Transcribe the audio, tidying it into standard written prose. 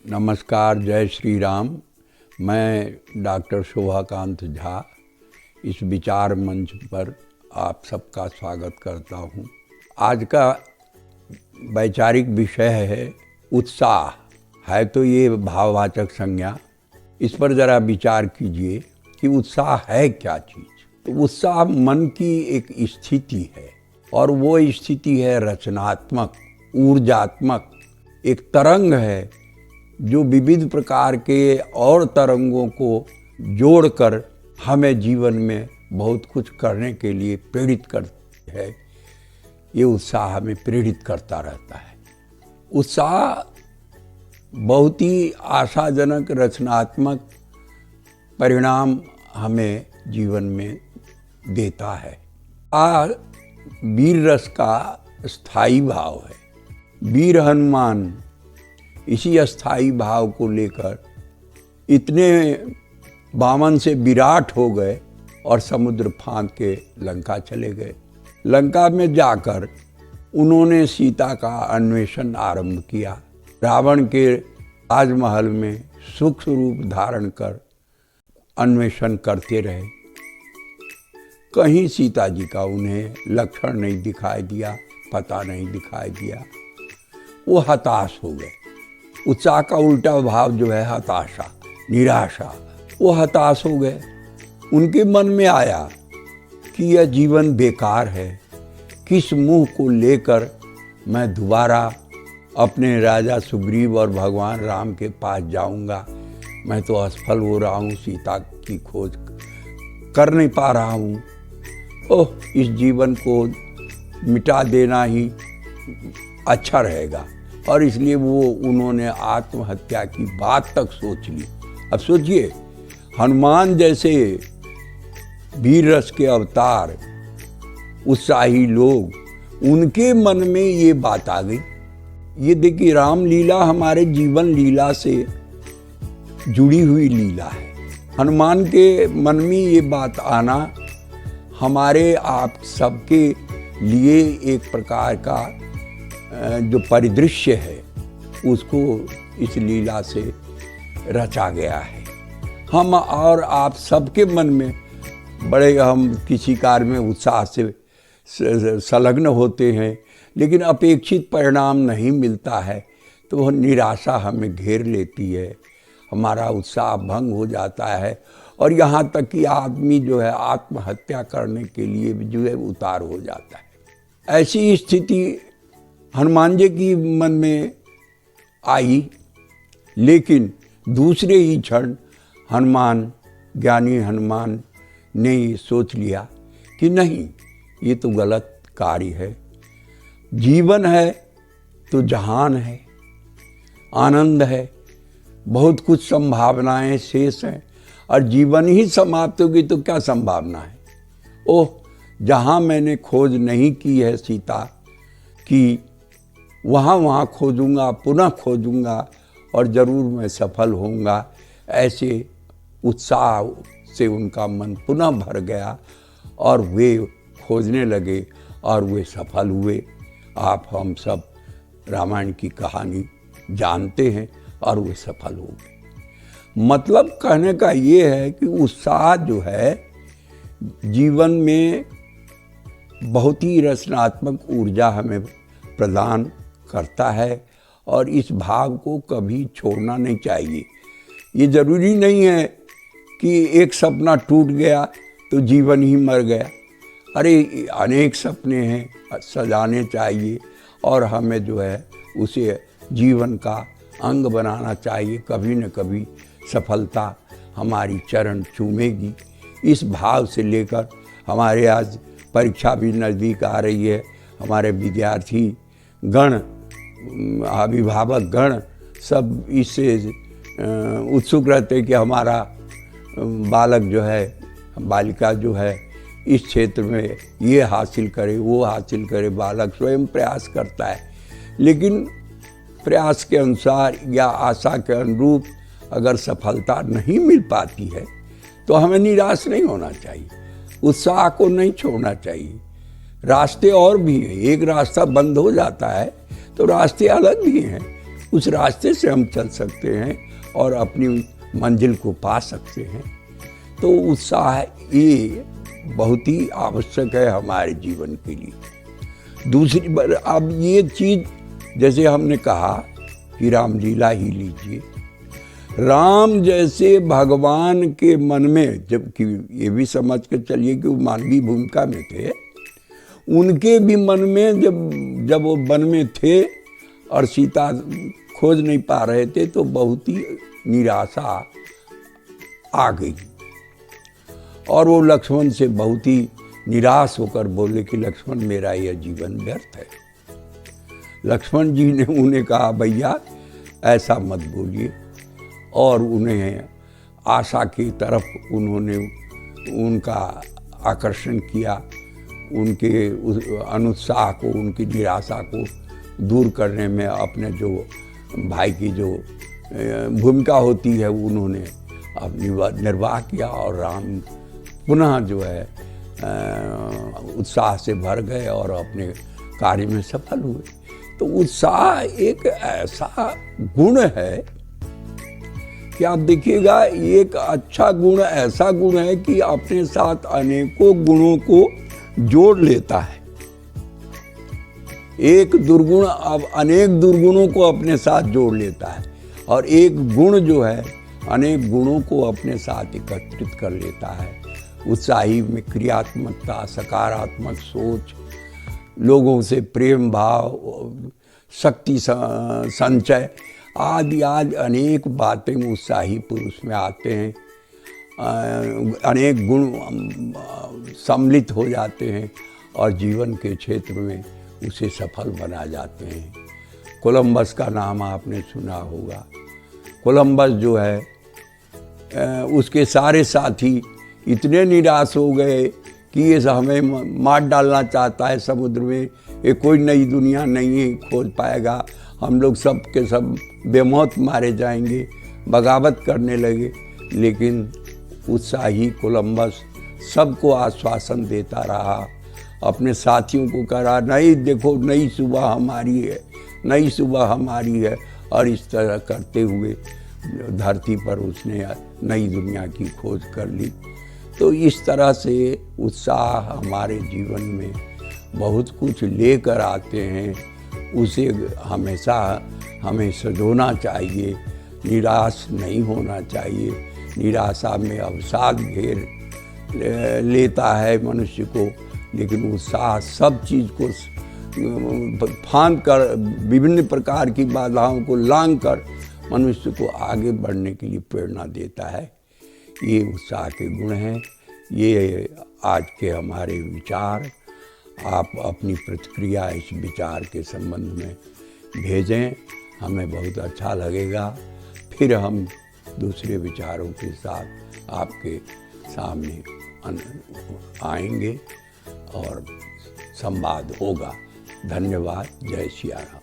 नमस्कार, जय श्री राम। मैं डॉक्टर शोभाकांत झा इस विचार मंच पर आप सबका स्वागत करता हूँ। आज का वैचारिक विषय है उत्साह। है तो ये भाववाचक संज्ञा, इस पर ज़रा विचार कीजिए कि उत्साह है क्या चीज़। तो उत्साह मन की एक स्थिति है और वो स्थिति है रचनात्मक, ऊर्जात्मक। एक तरंग है जो विविध प्रकार के और तरंगों को जोड़कर हमें जीवन में बहुत कुछ करने के लिए प्रेरित करती है। ये उत्साह हमें प्रेरित करता रहता है। उत्साह बहुत ही आशाजनक रचनात्मक परिणाम हमें जीवन में देता है। वीर रस का स्थायी भाव है। वीर हनुमान इसी अस्थाई भाव को लेकर इतने बामन से विराट हो गए और समुद्र फांद के लंका चले गए। लंका में जाकर उन्होंने सीता का अन्वेषण आरंभ किया। रावण के राजमहल में सुख रूप धारण कर अन्वेषण करते रहे। कहीं सीता जी का उन्हें लक्षण नहीं दिखाई दिया, पता नहीं दिखाई दिया। वो हताश हो गए। उत्साह का उल्टा भाव जो है हताशा, निराशा। वो हताश हो गए। उनके मन में आया कि यह जीवन बेकार है। किस मुंह को लेकर मैं दोबारा अपने राजा सुग्रीव और भगवान राम के पास जाऊंगा। मैं तो असफल हो रहा हूँ, सीता की खोज कर नहीं पा रहा हूँ। ओह, इस जीवन को मिटा देना ही अच्छा रहेगा। और इसलिए उन्होंने आत्महत्या की बात तक सोच ली। अब सोचिए, हनुमान जैसे वीर रस के अवतार, उत्साही लोग, उनके मन में ये बात आ गई। ये देखिए, रामलीला हमारे जीवन लीला से जुड़ी हुई लीला है। हनुमान के मन में ये बात आना हमारे आप सबके लिए एक प्रकार का जो परिदृश्य है उसको इस लीला से रचा गया है। हम और आप सबके मन में बड़े, हम किसी कार्य में उत्साह से संलग्न होते हैं, लेकिन अपेक्षित परिणाम नहीं मिलता है तो वह निराशा हमें घेर लेती है। हमारा उत्साह भंग हो जाता है और यहाँ तक कि आदमी जो है आत्महत्या करने के लिए भी जो है उतार हो जाता है। ऐसी स्थिति हनुमान जी की मन में आई, लेकिन दूसरे ही क्षण ज्ञानी हनुमान ने ये सोच लिया कि नहीं, ये तो गलत कार्य है। जीवन है तो जहान है, आनंद है, बहुत कुछ संभावनाएं शेष हैं और जीवन ही समाप्त होगी तो क्या संभावना है। ओह, जहाँ मैंने खोज नहीं की है सीता की, वहाँ खोजूंगा, पुनः खोजूंगा और ज़रूर मैं सफल होऊंगा। ऐसे उत्साह से उनका मन पुनः भर गया और वे खोजने लगे और वे सफल हुए। आप हम सब रामायण की कहानी जानते हैं और वे सफल हो गए। मतलब कहने का ये है कि उत्साह जो है जीवन में बहुत ही रचनात्मक ऊर्जा हमें प्रदान करता है और इस भाव को कभी छोड़ना नहीं चाहिए। ये ज़रूरी नहीं है कि एक सपना टूट गया तो जीवन ही मर गया। अरे, अनेक सपने हैं, सजाने चाहिए और हमें जो है उसे जीवन का अंग बनाना चाहिए। कभी न कभी सफलता हमारी चरण चूमेगी। इस भाव से लेकर हमारे आज परीक्षा भी नज़दीक आ रही है। हमारे विद्यार्थी गण, अभिभावक गण सब इससे उत्सुक रहते हैं कि हमारा बालक जो है, बालिका जो है, इस क्षेत्र में ये हासिल करे, वो हासिल करे। बालक स्वयं प्रयास करता है, लेकिन प्रयास के अनुसार या आशा के अनुरूप अगर सफलता नहीं मिल पाती है तो हमें निराश नहीं होना चाहिए। उत्साह को नहीं छोड़ना चाहिए। रास्ते और भी हैं। एक रास्ता बंद हो जाता है तो रास्ते अलग भी हैं। उस रास्ते से हम चल सकते हैं और अपनी मंजिल को पा सकते हैं। तो उत्साह ये बहुत ही आवश्यक है हमारे जीवन के लिए। दूसरी बार अब ये चीज़ जैसे हमने कहा कि रामलीला ही लीजिए, राम जैसे भगवान के मन में, जबकि ये भी समझ के चलिए कि वो मानवीय भूमिका में थे, उनके भी मन में जब वो वन में थे और सीता खोज नहीं पा रहे थे तो बहुत ही निराशा आ गई और वो लक्ष्मण से बहुत ही निराश होकर बोले कि लक्ष्मण मेरा यह जीवन व्यर्थ है। लक्ष्मण जी ने उन्हें कहा भैया ऐसा मत बोलिए, और उन्हें आशा की तरफ उन्होंने उनका आकर्षण किया, उनके अनुत्साह को, उनकी निराशा को दूर करने में अपने जो भाई की जो भूमिका होती है उन्होंने अपनी निर्वाह किया और राम पुनः जो है उत्साह से भर गए और अपने कार्य में सफल हुए। तो उत्साह एक ऐसा गुण है कि आप देखिएगा, एक अच्छा गुण ऐसा गुण है कि अपने साथ अनेकों गुणों को जोड़ लेता है। एक दुर्गुण अब अनेक दुर्गुणों को अपने साथ जोड़ लेता है और एक गुण जो है अनेक गुणों को अपने साथ एकत्रित कर लेता है। उत्साही में क्रियात्मकता, सकारात्मक सोच, लोगों से प्रेम भाव, शक्ति संचय आदि अनेक बातें उत्साही पुरुष में आते हैं। अनेक गुण सम्मिलित हो जाते हैं और जीवन के क्षेत्र में उसे सफल बना जाते हैं। कोलंबस का नाम आपने सुना होगा। कोलंबस जो है उसके सारे साथी इतने निराश हो गए कि ये हमें मार डालना चाहता है समुद्र में, ये कोई नई दुनिया नहीं खोज पाएगा, हम लोग सब के सब बेमौत मारे जाएंगे, बगावत करने लगे। लेकिन उत्साही कोलंबस सबको आश्वासन देता रहा, अपने साथियों को कह रहा नहीं देखो नई सुबह हमारी है, नई सुबह हमारी है, और इस तरह करते हुए धरती पर उसने नई दुनिया की खोज कर ली। तो इस तरह से उत्साह हमारे जीवन में बहुत कुछ लेकर आते हैं, उसे हमेशा हमें सजोना चाहिए, निराश नहीं होना चाहिए। निराशा में अवसाद घेर लेता है मनुष्य को, लेकिन उत्साह सब चीज़ को फांद कर, विभिन्न प्रकार की बाधाओं को लांघ कर मनुष्य को आगे बढ़ने के लिए प्रेरणा देता है। ये उत्साह के गुण हैं। ये आज के हमारे विचार, आप अपनी प्रतिक्रिया इस विचार के संबंध में भेजें, हमें बहुत अच्छा लगेगा। फिर हम दूसरे विचारों के साथ आपके सामने आएंगे और संवाद होगा। धन्यवाद। जय सिया राम।